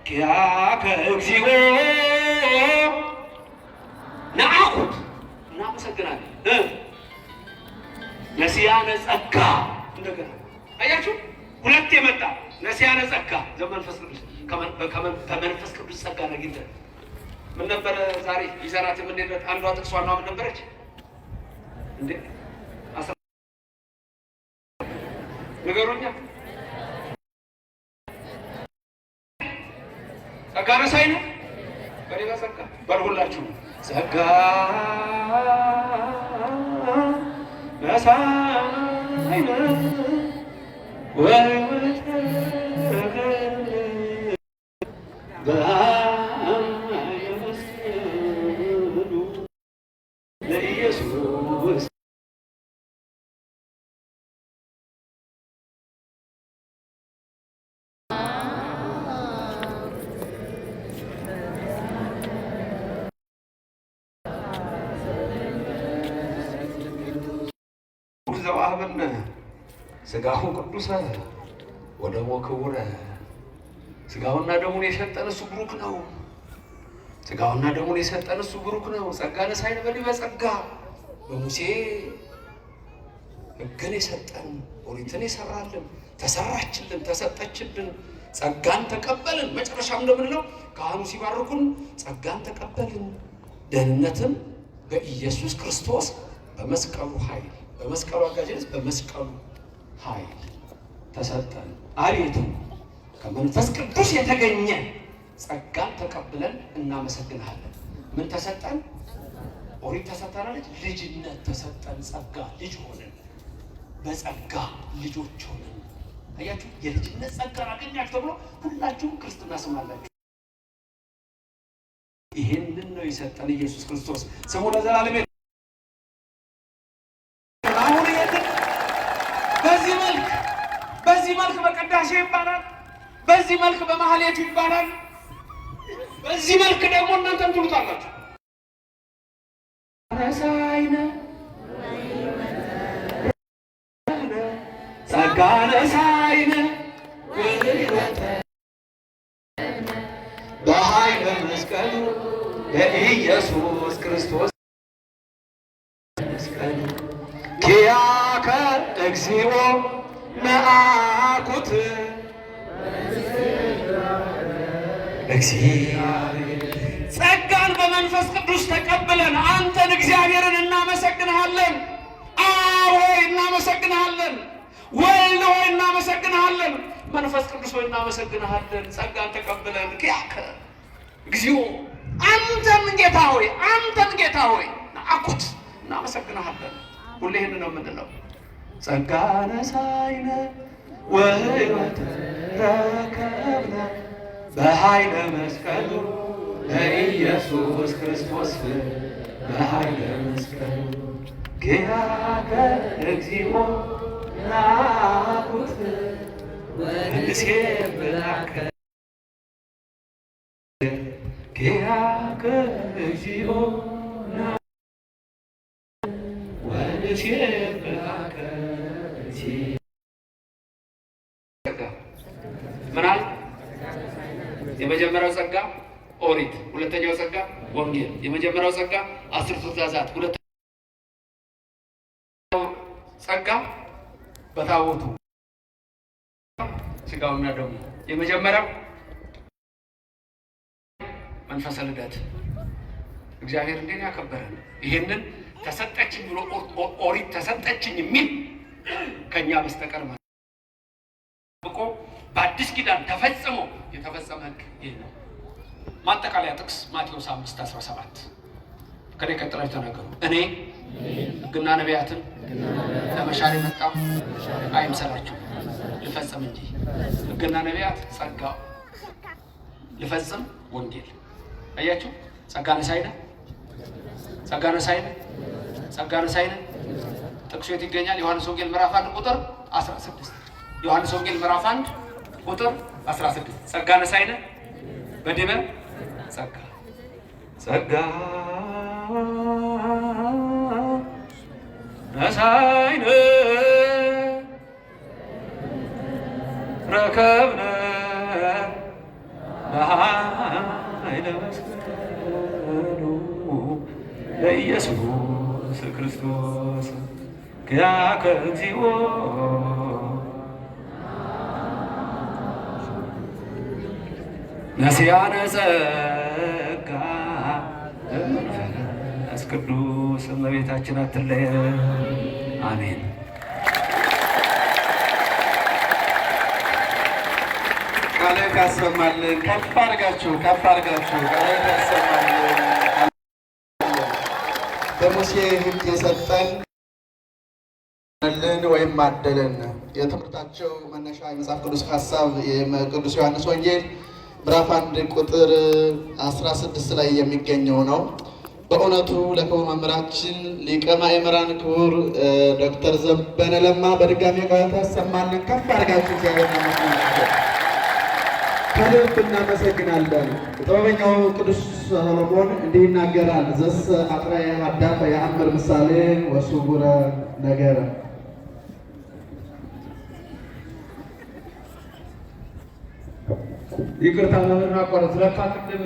ኪያከ እግዚኦ ነአኩት እናመሰግናለን። ነሲያነ ጸጋ እንደገና አያችሁ፣ ሁለት የመጣ ነሲያነ ጸጋ ዘመንፈስ ቅዱስ ከመንፈስ ቅዱስ ጸጋ ነግይተን ምን ነበረ ዛሬ ይዘራት የምንሄድበት አንዷ ጥቅሷ ነው። ምን ነበረች እንዴ? ንገሩኛ። ጸጋ ነሳይ ነው። በሌላ ጸጋ በልሁላችሁ ጸጋ ነሳይ ነው ለኢየሱስ ዘዋህበነ ሥጋሁ ቅዱሰ ወደሙ ክቡረ። ሥጋውና ደሙን የሰጠን እሱ ብሩክ ነው። ሥጋውና ደሙን የሰጠን እሱ ብሩክ ነው። ጸጋ ነሣኢነ በዲበ ጸጋ በሙሴ ሕግን የሰጠን ኦሪትን የሰራልን ተሰራችልን፣ ተሰጠችልን። ጸጋን ተቀበልን። መጨረሻም እንደምንለው ካህኑ ሲባርኩን ጸጋን ተቀበልን። ደህንነትም በኢየሱስ ክርስቶስ በመስቀሉ ኃይል በመስቀሉ አጋዥነት በመስቀሉ ኃይል ተሰጠን። አቤቱ ከመንፈስ ቅዱስ የተገኘ ጸጋን ተቀብለን እናመሰግንሃለን። ምን ተሰጠን? ኦሪት ተሰጠናለች። ልጅነት ተሰጠን። ጸጋ ልጅ ሆነን፣ በጸጋ ልጆች ሆነን። አያችሁ፣ የልጅነት ጸጋ አገኛችሁ ተብሎ ሁላችሁም ክርስትና ስም አላችሁ። ይሄንን ነው የሰጠን ኢየሱስ ክርስቶስ ስሙ ለዘላለም። አሁን ይሄንን በዚህ መልክ በቅዳሴ ይባላል። በዚህ መልክ በማህሌቱ ይባላል። በዚህ መልክ ደግሞ እናንተም ትሉታላችሁ። ነሣኢነ ጸጋ ነሣኢነ በኃይለ መስቀሉ ለኢየሱስ ክርስቶስ መስቀሉ ኪያከ እግዚኦ ነአኩት ጸጋን በመንፈስ ቅዱስ ተቀብለን አንተን እግዚአብሔርን እናመሰግንሃለን። አብ ሆይ እናመሰግንሃለን። ወልድ ሆይ እናመሰግንሃለን። መንፈስ ቅዱስ ሆይ እናመሰግንሃለን። ጸጋን ተቀብለን ኪያከ እግዚኦ አንተን ጌታ ሆይ ነአኩት እናመሰግንሃለን። ሁሌ ይህን ነው የምንለው። ጸጋ ነሣኢነ ወሕይወተ ረከብነ በኃይለ መስቀሉ ለኢየሱስ ክርስቶስ በኃይለ መስቀሉ ኪያከ እግዚኦ ነአኩት ወንሴብሐከ ኪያከ እግዚኦ ወንሴብሐከ ምናል የመጀመሪያው ጸጋ ኦሪት፣ ሁለተኛው ጸጋ ወንጌል። የመጀመሪያው ጸጋ 10 ትእዛዛት፣ ሁለተኛው ጸጋ በታቦቱ ሥጋውና ደሙ። የመጀመሪያው መንፈሰ ልደት እግዚአብሔር እንዴት ያከበረን። ይሄንን ተሰጠችኝ ብሎ ኦሪት ተሰጠችኝ የሚል ከኛ በስተቀር ብቆ በአዲስ ኪዳን ተፈጽሞ የተፈጸመ ሕግ ይህ ነው። ማጠቃለያ ጥቅስ ማቴዎስ 5:17 ከኔ ቀጥላችሁ ተናገሩ። እኔ ሕግና ነቢያትን ለመሻር የመጣሁ አይምሰላችሁ ልፈጽም እንጂ። ሕግና ነቢያት ጸጋ ልፈጽም ወንጌል። አያችሁ፣ ጸጋ ነሣኢነ ጥቅሱ የት ይገኛል? ዮሐንስ ወንጌል ምዕራፍ 1 ቁጥር 16 ዮሐንስ ወንጌል ምዕራፍ 1 ቁጥር 16 ጸጋ ነሣኢነ በዲበ ጸጋ ነሣኢነ ረከብነ በኃይለ መስቀሉ ለኢየሱስ ክርስቶስ ኪያከ እግዚኦ ነሲያነ ጸጋ መንፈስ ቅዱስ እመቤታችን አትለየን። አሜን። ቃልህ ያሰማልን። ከፍ አድርጋችሁ ቃልህ ያሰማልን። በሙሴ ሕግ የሰጠን ወይም አደለን። የትምህርታቸው መነሻ የመጽሐፍ ቅዱስ ሀሳብ የቅዱስ ዮሐንስ ወንጌል ምዕራፍ 1 ቁጥር 16 ላይ የሚገኘው ነው። በእውነቱ ለክቡር መምህራችን ሊቀ ማእምራን ክቡር ዶክተር ዘበነ ለማ በድጋሚ ቃል ያሰማልን። ከፍ አድርጋችሁ እግዚአብሔር ይመስገን። ከልብ እናመሰግናለን። ጥበበኛው ቅዱስ ሰሎሞን እንዲህ ይናገራል። ዘስ አጥራየ ሀዳፈ የአምር ምሳሌ ወስውረ ነገረ። ይቅርታ መምህር ማቋረጥ ለካ ቅድም